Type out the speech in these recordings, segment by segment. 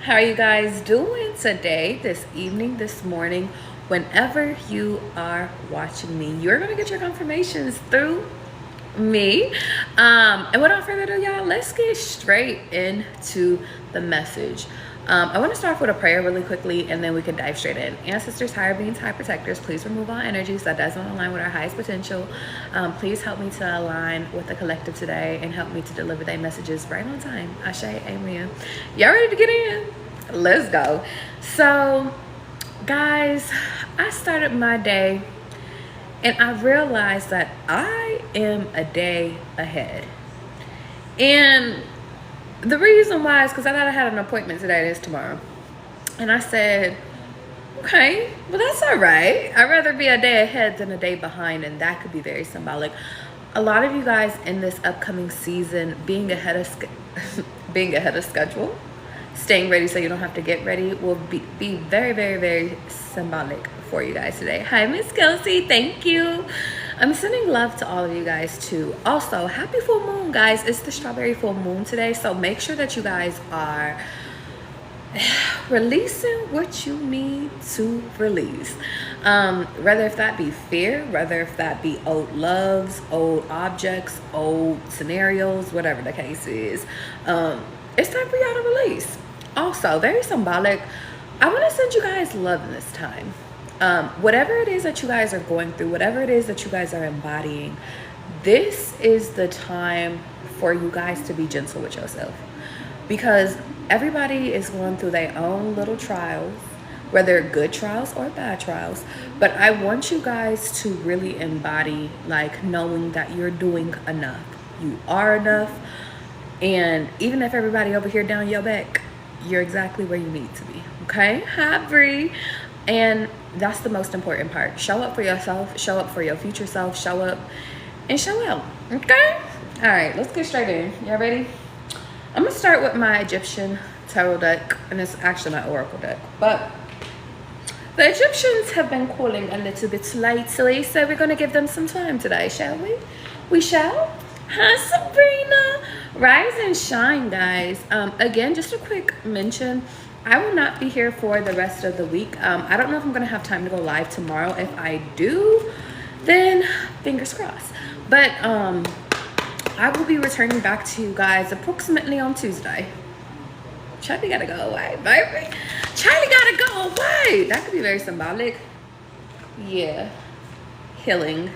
How are you guys doing today, this evening, this morning? Whenever you are watching me, you're going to get your confirmations through me. And without further ado, y'all, let's get straight into the message. I want to start off with a prayer really quickly, and then we can dive straight in. Ancestors, higher beings, high protectors, please remove all energies that doesn't align with our highest potential. Please help me to align with the collective today and help me to deliver their messages right on time. Ashe, amen. Y'all ready to get in? Let's go. So, guys, I started my day and I realized that I am a day ahead. And the reason why is because I thought I had an appointment today, it is tomorrow. And I said, okay, well, that's all right. I'd rather be a day ahead than a day behind, and that could be very symbolic. A lot of you guys in this upcoming season, being ahead of schedule, staying ready so you don't have to get ready, will be very, very, very symbolic for you guys today. Hi, Miss Kelsey. Thank you. I'm sending love to all of you guys too. Also, happy full moon, guys. It's the strawberry full moon today, so make sure that you guys are releasing what you need to release. Whether if that be fear, whether if that be old loves, old objects, old scenarios, whatever the case is, it's time for y'all to release. Also, very symbolic, I want to send you guys love in this time. Whatever it is that you guys are going through, whatever it is that you guys are embodying, this is the time for you guys to be gentle with yourself, because everybody is going through their own little trials, whether good trials or bad trials. But I want you guys to really embody, like, knowing that you're doing enough. You are enough. And even if everybody over here down your back, you're exactly where you need to be. Okay? Hi, Bree. And that's the most important part. Show up for yourself, show up for your future self, show up and show out. Okay? All right, let's get straight in. Y'all ready? I'm gonna start with my Egyptian tarot deck, and it's actually my oracle deck. But the Egyptians have been calling a little bit lately, so we're gonna give them some time today, shall we? We shall. Hi, Sabrina. Rise and shine, guys. Again, just a quick mention. I will not be here for the rest of the week. I don't know if I'm gonna have time to go live tomorrow. If I do, then fingers crossed. But I will be returning back to you guys approximately on Tuesday. Charlie gotta go away, baby. Charlie gotta go away. That could be very symbolic. Yeah. Healing.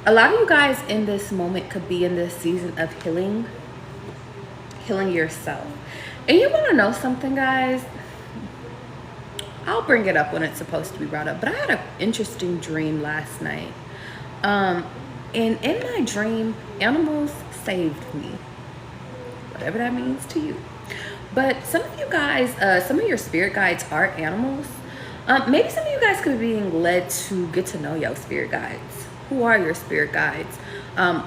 A lot of you guys in this moment could be in this season of healing yourself. And you want to know something, guys? I'll bring it up when it's supposed to be brought up. But I had an interesting dream last night. And in my dream, animals saved me. Whatever that means to you. But some of you guys, some of your spirit guides are animals. Maybe some of you guys could be being led to get to know your spirit guides. Who are your spirit guides?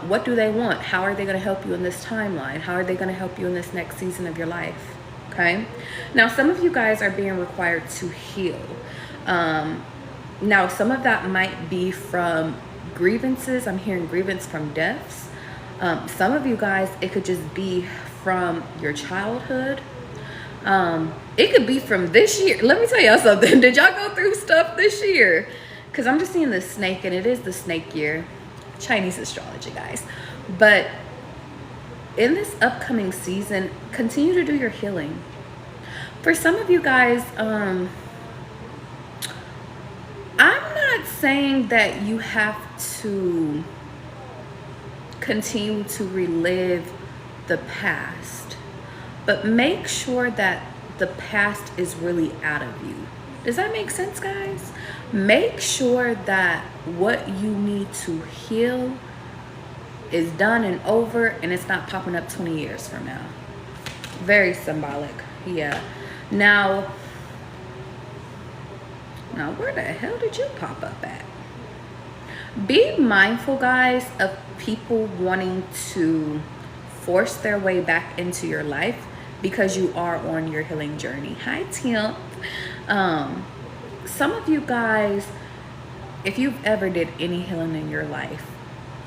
What do they want? How are they going to help you in this timeline? How are they going to help you in this next season of your life? Okay. Now, some of you guys are being required to heal. Now, some of that might be from grievances. I'm hearing grievance from deaths. Some of you guys, it could just be from your childhood. It could be from this year. Let me tell y'all something. Did y'all go through stuff this year? Because I'm just seeing the snake, and it is the snake year. Chinese astrology, guys. But in this upcoming season, continue to do your healing. For some of you guys, I'm not saying that you have to continue to relive the past, but make sure that the past is really out of you. Does that make sense, guys? Make sure that what you need to heal is done and over, and it's not popping up 20 years from now. Very symbolic. Yeah. Now where the hell did you pop up at? Be mindful, guys, of people wanting to force their way back into your life because you are on your healing journey. Hi, Tim. Some of you guys, if you've ever did any healing in your life,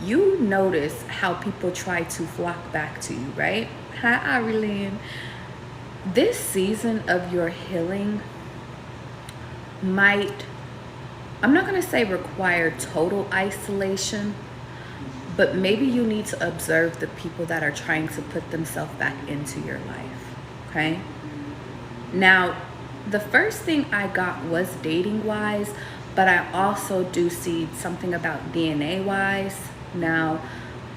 you notice how people try to flock back to you, right? Hi, Irene. This season of your healing might, I'm not going to say require total isolation, but maybe you need to observe the people that are trying to put themselves back into your life, okay? Now, the first thing I got was dating-wise, but I also do see something about DNA-wise. Now,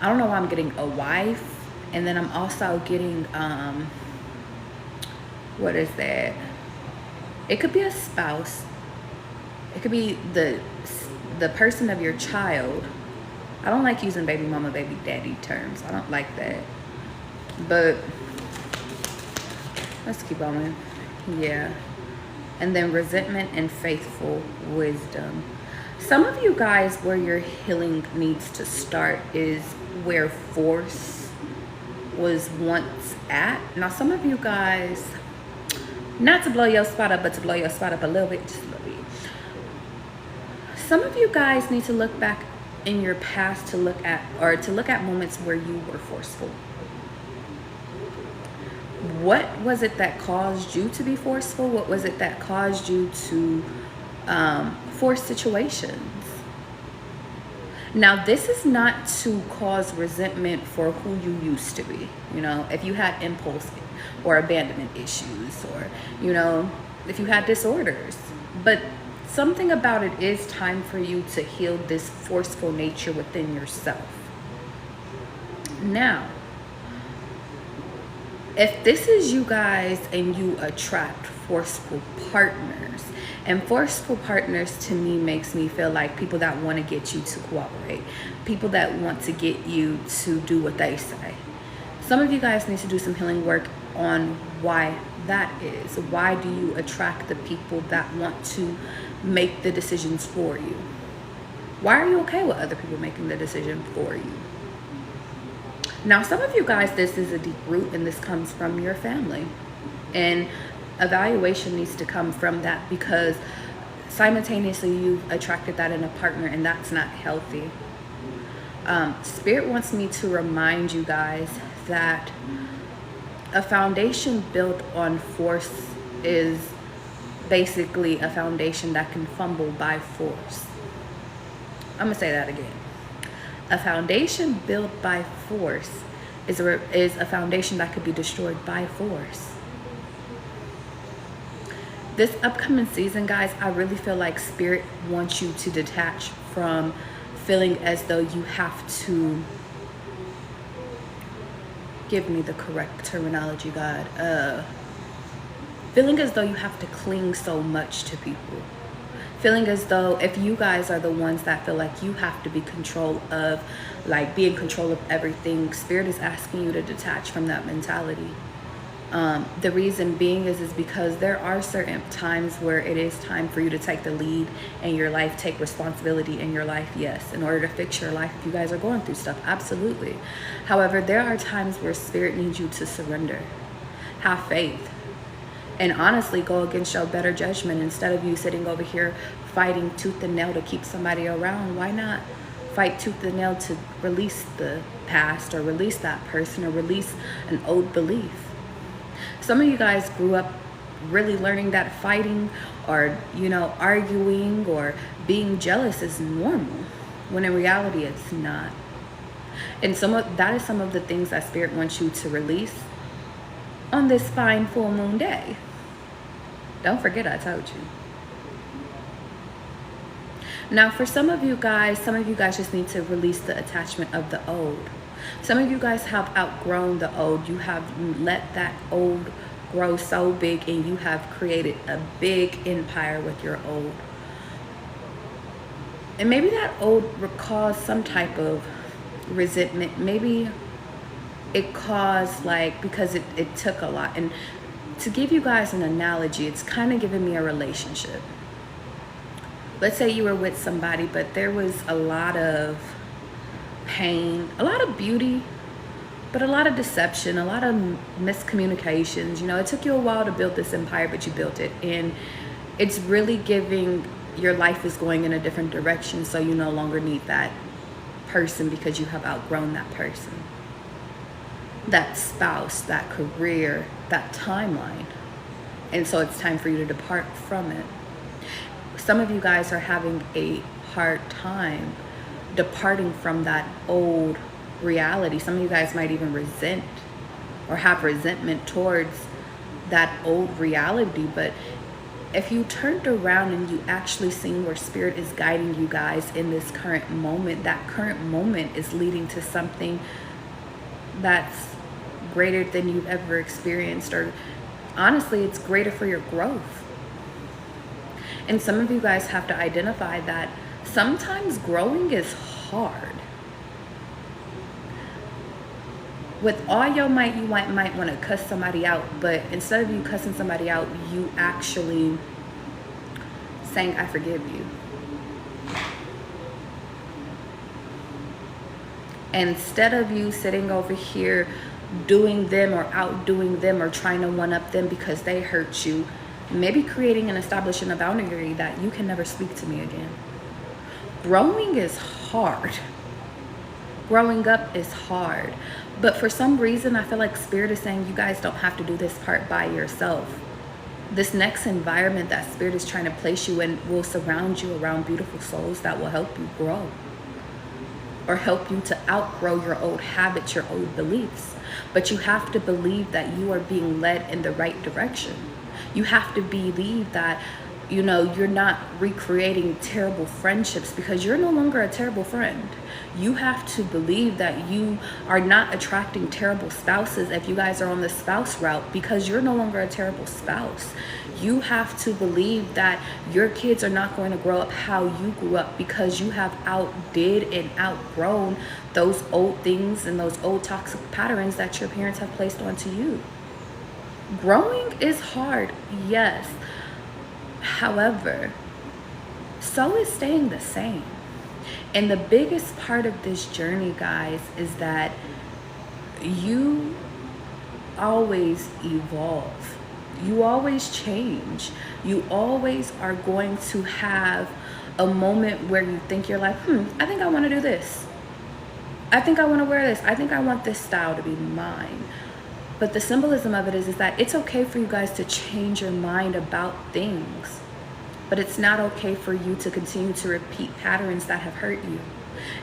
I don't know why I'm getting a wife, and then I'm also getting, what is that? It could be a spouse. It could be the person of your child. I don't like using baby mama, baby daddy terms. I don't like that. But let's keep going. Yeah. And then resentment and faithful wisdom. Some of you guys, where your healing needs to start is where force was once at. Now, some of you guys, not to blow your spot up, but to blow your spot up a little bit, just a little bit. Some of you guys need to look back in your past to look at moments where you were forceful. What was it that caused you to be forceful? What was it that caused you to force situations? Now, this is not to cause resentment for who you used to be. You know, if you had impulse or abandonment issues, or, you know, if you had disorders. But something about it is time for you to heal this forceful nature within yourself. Now, if this is you guys and you attract forceful partners, and forceful partners to me makes me feel like people that want to get you to cooperate, people that want to get you to do what they say. Some of you guys need to do some healing work on why that is. Why do you attract the people that want to make the decisions for you? Why are you okay with other people making the decision for you? Now, some of you guys, this is a deep root, and this comes from your family. And evaluation needs to come from that, because simultaneously you've attracted that in a partner, and that's not healthy. Spirit wants me to remind you guys that a foundation built on force is basically a foundation that can fumble by force. I'm gonna say that again. A foundation built by force is a foundation that could be destroyed by force. This upcoming season, guys, I really feel like Spirit wants you to detach from feeling as though you have to, give me the correct terminology, God. Feeling as though you have to cling so much to people. Feeling as though if you guys are the ones that feel like you have to be be in control of everything, Spirit is asking you to detach from that mentality. The reason being is because there are certain times where it is time for you to take the lead in your life, take responsibility in your life, yes, in order to fix your life. If you guys are going through stuff, absolutely. However, there are times where Spirit needs you to surrender, have faith, and honestly go against your better judgment. Instead of you sitting over here fighting tooth and nail to keep somebody around, why not fight tooth and nail to release the past, or release that person, or release an old belief? Some of you guys grew up really learning that fighting, or, you know, arguing or being jealous is normal, when in reality it's not. And that is some of the things that Spirit wants you to release on this fine full moon day. Don't forget I told you. Now, for some of you guys just need to release the attachment of the old. Some of you guys have outgrown the old. You have let that old grow so big, and you have created a big empire with your old. And maybe that old caused some type of resentment. Maybe it caused, because it took a lot. And to give you guys an analogy, it's kind of giving me a relationship. Let's say you were with somebody, but there was a lot of pain, a lot of beauty, but a lot of deception, a lot of miscommunications. You know, it took you a while to build this empire, but you built it. And it's really giving, your life is going in a different direction, so you no longer need that person because you have outgrown that person. that spouse, that career, that timeline. And so it's time for you to depart from it. Some of you guys are having a hard time departing from that old reality. Some of you guys might even resent or have resentment towards that old reality. But if you turned around and you actually seen where spirit is guiding you guys in this current moment, that current moment is leading to something that's greater than you've ever experienced, or honestly, it's greater for your growth. And some of you guys have to identify that sometimes growing is hard. With all your might, you might want to cuss somebody out, but instead of you cussing somebody out, you actually saying, I forgive you. Instead of you sitting over here doing them or outdoing them or trying to one-up them because they hurt you, maybe creating and establishing a boundary that you can never speak to me again. Growing is hard. Growing up is hard. But for some reason, I feel like Spirit is saying you guys don't have to do this part by yourself. This next environment that Spirit is trying to place you in will surround you around beautiful souls that will help you grow, or help you to outgrow your old habits, your old beliefs. But you have to believe that you are being led in the right direction. You have to believe that, you know, you're not recreating terrible friendships, because you're no longer a terrible friend. You have to believe that you are not attracting terrible spouses if you guys are on the spouse route, because you're no longer a terrible spouse. You have to believe that your kids are not going to grow up how you grew up, because you have outdid and outgrown those old things and those old toxic patterns that your parents have placed onto you. Growing is hard, yes. However, so is staying the same. And the biggest part of this journey, guys, is that you always evolve. You always change. You always are going to have a moment where you think you're like, I think I want to do this. I think I want to wear this. I think I want this style to be mine. But the symbolism of it is that it's okay for you guys to change your mind about things. But it's not okay for you to continue to repeat patterns that have hurt you.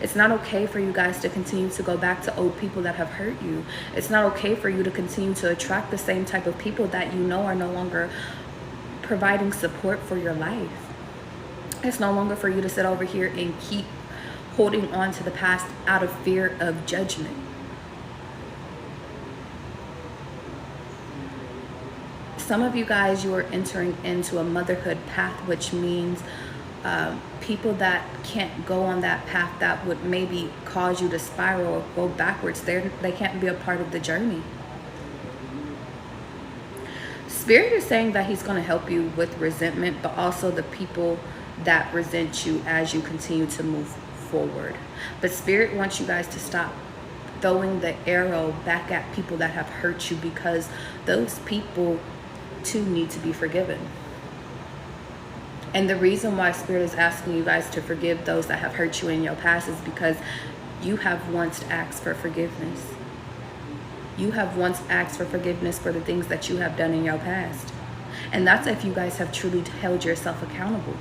It's not okay for you guys to continue to go back to old people that have hurt you. It's not okay for you to continue to attract the same type of people that you know are no longer providing support for your life. It's no longer for you to sit over here and keep holding on to the past out of fear of judgment. Some of you guys, you are entering into a motherhood path, which means people that can't go on that path that would maybe cause you to spiral or go backwards, they can't be a part of the journey. Spirit is saying that he's going to help you with resentment, but also the people that resent you as you continue to move forward. But Spirit wants you guys to stop throwing the arrow back at people that have hurt you, because those people too need to be forgiven. And the reason why Spirit is asking you guys to forgive those that have hurt you in your past is because you have once asked for forgiveness. You have once asked for forgiveness for the things that you have done in your past. And that's if you guys have truly held yourself accountable.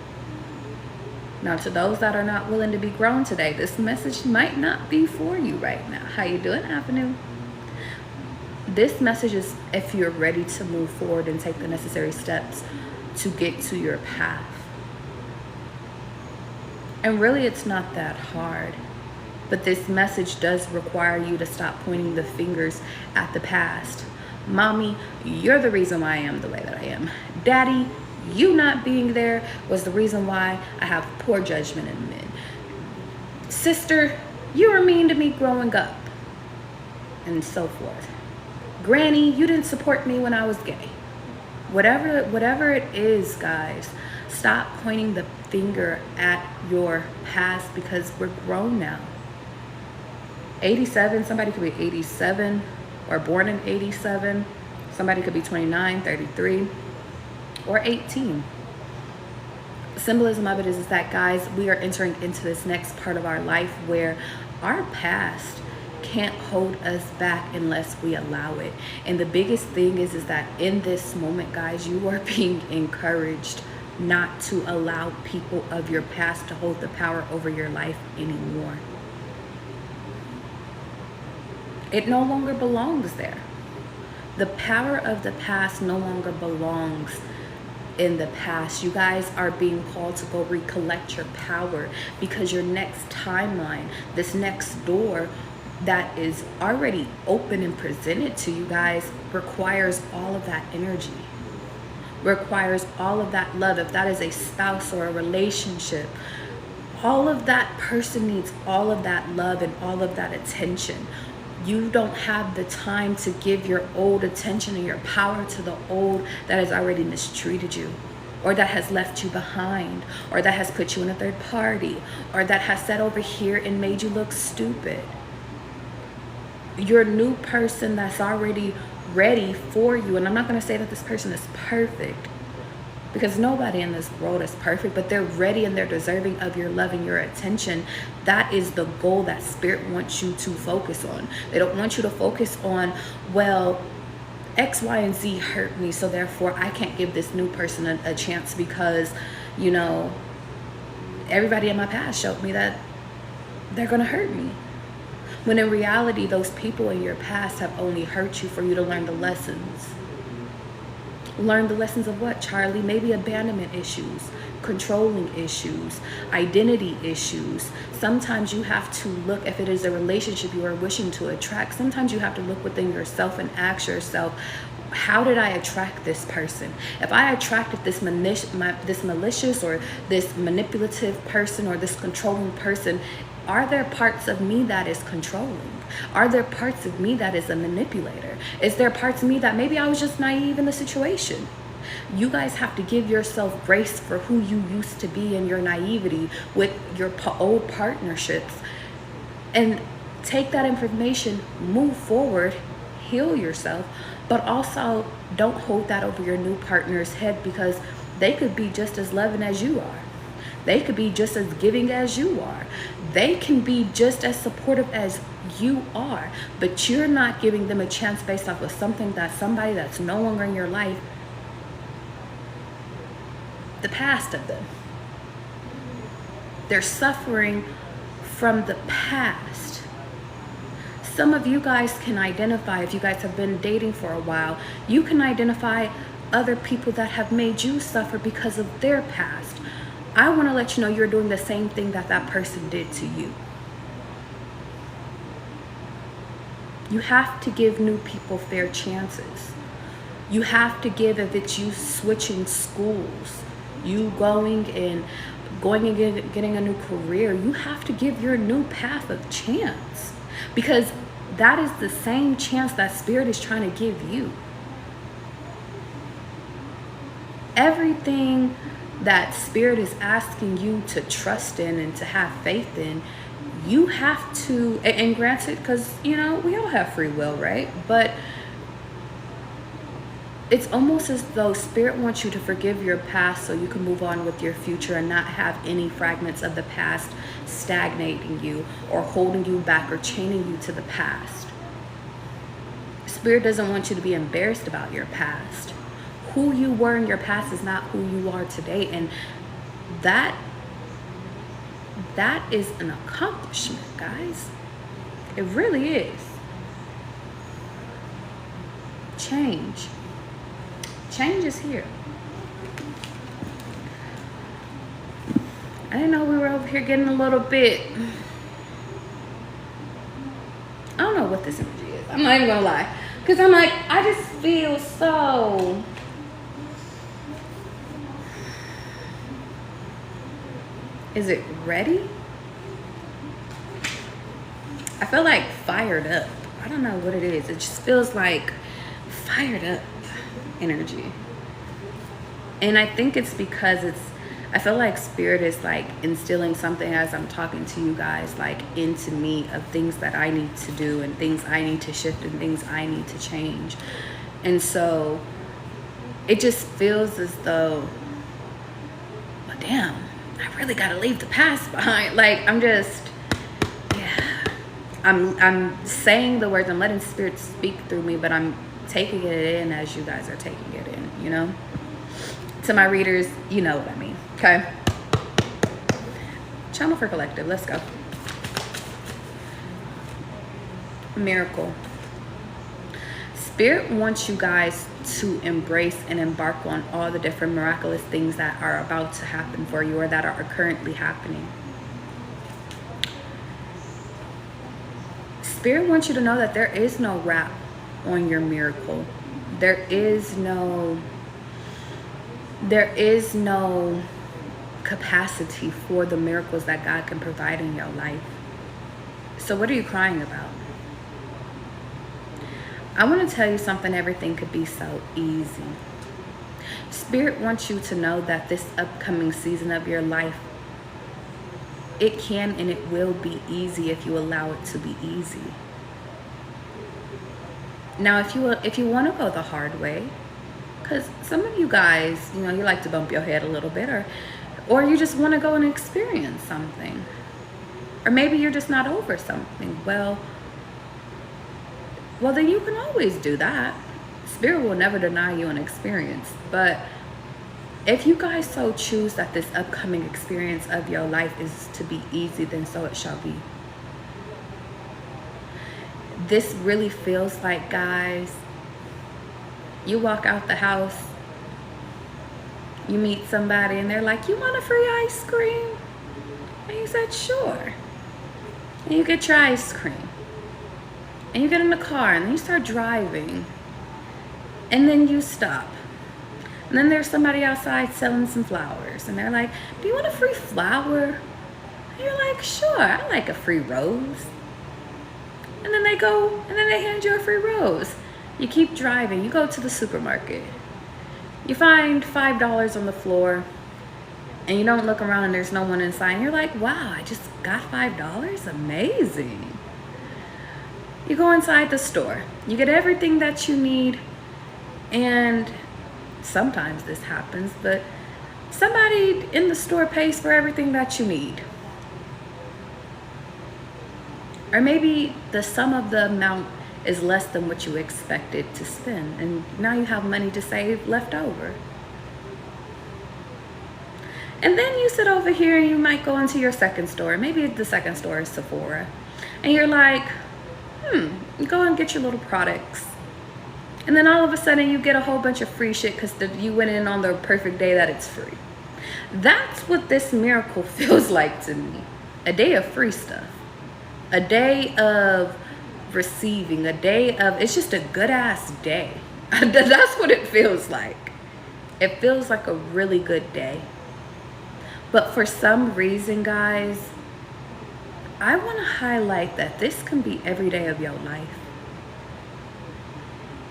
Now, to those that are not willing to be grown today, this message might not be for you right now. How you doing, Avenue? This message is if you're ready to move forward and take the necessary steps to get to your path. And really, it's not that hard. But this message does require you to stop pointing the fingers at the past. Mommy, you're the reason why I am the way that I am. Daddy, you not being there was the reason why I have poor judgment in men. Sister, you were mean to me growing up. And so forth. Granny, you didn't support me when I was gay. Whatever it is, guys, stop pointing the finger at your past, because we're grown now. 87, somebody could be 87 or born in 87. Somebody could be 29, 33, or 18. The symbolism of it is that, guys, we are entering into this next part of our life where our past can't hold us back unless we allow it. And the biggest thing is that in this moment, guys, you are being encouraged not to allow people of your past to hold the power over your life anymore. It no longer belongs there. The power of the past no longer belongs in the past. You guys are being called to go recollect your power, because your next timeline, this next door that is already open and presented to you guys, requires all of that energy, requires all of that love. If that is a spouse or a relationship, all of that person needs all of that love and all of that attention. You don't have the time to give your old attention and your power to the old that has already mistreated you, or that has left you behind, or that has put you in a third party, or that has sat over here and made you look stupid. Your new person that's already ready for you, and I'm not going to say that this person is perfect, because nobody in this world is perfect, but they're ready and they're deserving of your love and your attention. That is the goal that Spirit wants you to focus on. They don't want you to focus on, well, X, Y, and Z hurt me, so therefore I can't give this new person a chance because, you know, everybody in my past showed me that they're going to hurt me. When in reality, those people in your past have only hurt you for you to learn the lessons. Learn the lessons of what, Charlie? Maybe abandonment issues, controlling issues, identity issues. Sometimes you have to look, if it is a relationship you are wishing to attract, sometimes you have to look within yourself and ask yourself, how did I attract this person? If I attracted this malicious or this manipulative person or this controlling person, are there parts of me that is controlling? Are there parts of me that is a manipulator? Is there parts of me that maybe I was just naive in the situation? You guys have to give yourself grace for who you used to be in your naivety with your old partnerships, and take that information, move forward, heal yourself, but also don't hold that over your new partner's head, because they could be just as loving as you are. They could be just as giving as you are. They can be just as supportive as you are, but you're not giving them a chance based off of something that somebody that's no longer in your life, the past of them. They're suffering from the past. Some of you guys can identify, if you guys have been dating for a while, you can identify other people that have made you suffer because of their past. I want to let you know you're doing the same thing that that person did to you. You have to give new people fair chances. You have to give, if it's you switching schools, you going and getting a new career, you have to give your new path a chance, because that is the same chance that Spirit is trying to give you. Everything that Spirit is asking you to trust in and to have faith in, you have to, and granted, because, you know, we all have free will, right? But it's almost as though Spirit wants you to forgive your past so you can move on with your future and not have any fragments of the past stagnating you or holding you back or chaining you to the past. Spirit doesn't want you to be embarrassed about your past. Who you were in your past is not who you are today, and that is an accomplishment, guys. It really is. Change is here. I didn't know we were over here getting a little bit, I don't know what this energy is, I'm not even gonna lie, because I'm like, I just feel so, is it ready? I feel like fired up. I don't know what it is. It just feels like fired up energy. And I think it's because I feel like Spirit is like instilling something as I'm talking to you guys, like into me, of things that I need to do and things I need to shift and things I need to change. And so it just feels as though, well, damn, I really got to leave the past behind. Like, I'm I'm saying the words, I'm letting Spirit speak through me, but I'm taking it in as you guys are taking it in, you know? To my readers, you know what I mean, okay? Channel for collective, let's go. Miracle. Spirit wants you guys to embrace and embark on all the different miraculous things that are about to happen for you or that are currently happening. Spirit wants you to know that there is no wrap on your miracle. There is no capacity for the miracles that God can provide in your life. So what are you crying about? I want to tell you something. Everything could be so easy. Spirit wants you to know that this upcoming season of your life, it can and it will be easy if you allow it to be easy. Now, if you want to go the hard way, because some of you guys, you know, you like to bump your head a little bit, or you just want to go and experience something, or maybe you're just not over something. Well, then you can always do that. Spirit will never deny you an experience. But if you guys so choose that this upcoming experience of your life is to be easy, then so it shall be. This really feels like, guys, you walk out the house, you meet somebody and they're like, you want a free ice cream? And you said, sure. And you get your ice cream. And you get in the car and then you start driving. And then you stop. And then there's somebody outside selling some flowers. And they're like, do you want a free flower? And you're like, sure, I like a free rose. And then they go and then they hand you a free rose. You keep driving. You go to the supermarket. You find $5 on the floor. And you don't look around and there's no one inside. And you're like, wow, I just got $5? Amazing. You go inside the store, you get everything that you need, and sometimes this happens, but somebody in the store pays for everything that you need. Or maybe the sum of the amount is less than what you expected to spend, and now you have money to save left over. And then you sit over here and you might go into your second store. Maybe the second store is Sephora. And you're like, go and get your little products. And then all of a sudden you get a whole bunch of free shit because you went in on the perfect day that it's free. That's what this miracle feels like to me. A day of free stuff. A day of receiving. A day of, it's just a good ass day. That's what it feels like. It feels like a really good day. But for some reason, guys, I want to highlight that this can be every day of your life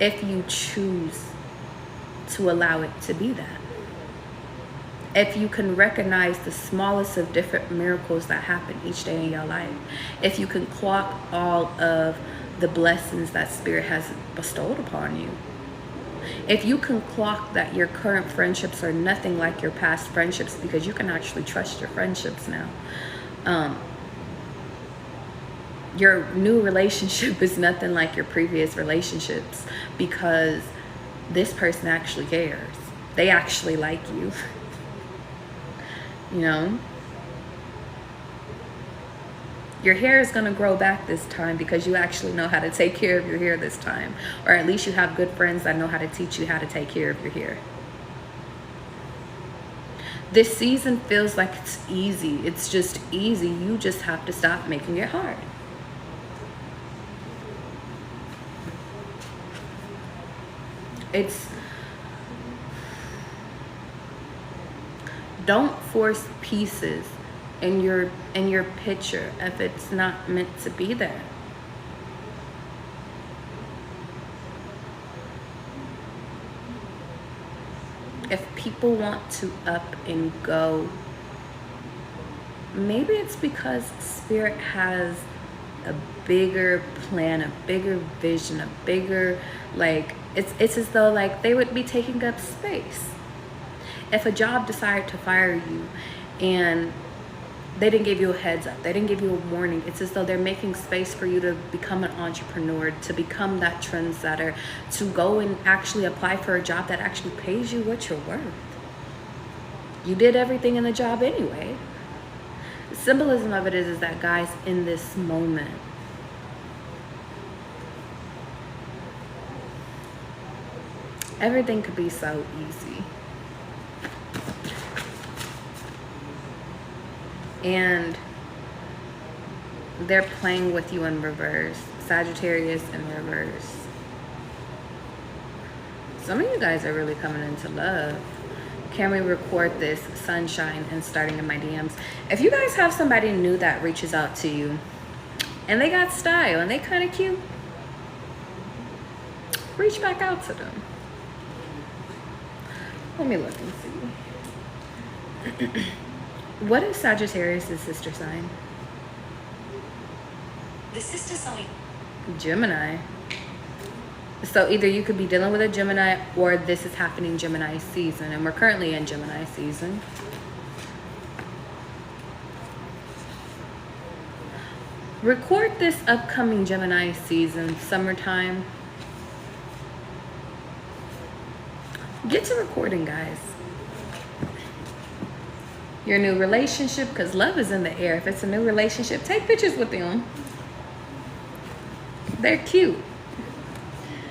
if you choose to allow it to be that. If you can recognize the smallest of different miracles that happen each day in your life. If you can clock all of the blessings that Spirit has bestowed upon you. If you can clock that your current friendships are nothing like your past friendships, because you can actually trust your friendships now. Your new relationship is nothing like your previous relationships, because this person actually cares. They actually like you. You know? Your hair is going to grow back this time because you actually know how to take care of your hair this time. Or at least you have good friends that know how to teach you how to take care of your hair. This season feels like it's easy. It's just easy. You just have to stop making it hard. Don't force pieces in your picture if it's not meant to be there. If people want to up and go, maybe it's because Spirit has a bigger plan, a bigger vision, a bigger, like, it's as though like they would be taking up space. If a job decided to fire you and They didn't give you a heads up. They didn't give you a warning. It's as though they're making space for you to become an entrepreneur, to become that trendsetter, to go and actually apply for a job that actually pays you what you're worth. You did everything in the job anyway. The symbolism of it is that, guys, in this moment, everything could be so easy. And they're playing with you in reverse. Sagittarius in reverse. Some of you guys are really coming into love. Can we record this? Sunshine and starting in my DMs. If you guys have somebody new that reaches out to you and they got style and they kind of cute, reach back out to them. Let me look and see. What is Sagittarius' sister sign? The sister sign. Gemini. So either you could be dealing with a Gemini or this is happening Gemini season. And we're currently in Gemini season. Record this upcoming Gemini season, summertime. Get to recording, guys. Your new relationship, because love is in the air. If it's a new relationship, take pictures with them. They're cute.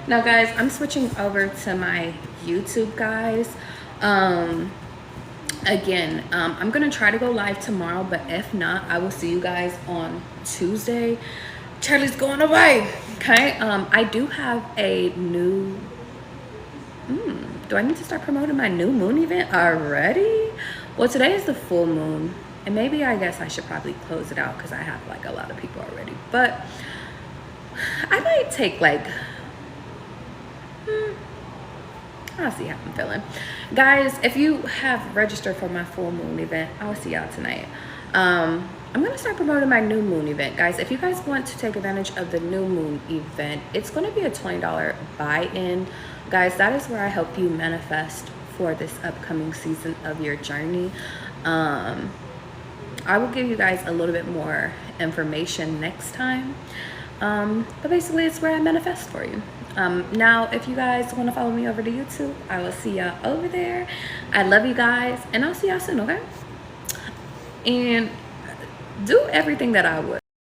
Now, guys, I'm switching over to my YouTube, guys. Again, I'm going to try to go live tomorrow, but if not, I will see you guys on Tuesday. Charlie's going away, okay? I do have a new... do I need to start promoting my new moon event already? Well, today is the full moon, and maybe I guess I should probably close it out because I have like a lot of people already. But I might take like... I'll see how I'm feeling. Guys, if you have registered for my full moon event, I'll see y'all tonight. I'm going to start promoting my new moon event. Guys, if you guys want to take advantage of the new moon event, it's going to be a $20 buy-in. Guys, that is where I help you manifest for this upcoming season of your journey. I will give you guys a little bit more information next time. But basically, it's where I manifest for you. Now, if you guys want to follow me over to YouTube, I will see y'all over there. I love you guys, and I'll see y'all soon, okay? And do everything that I would.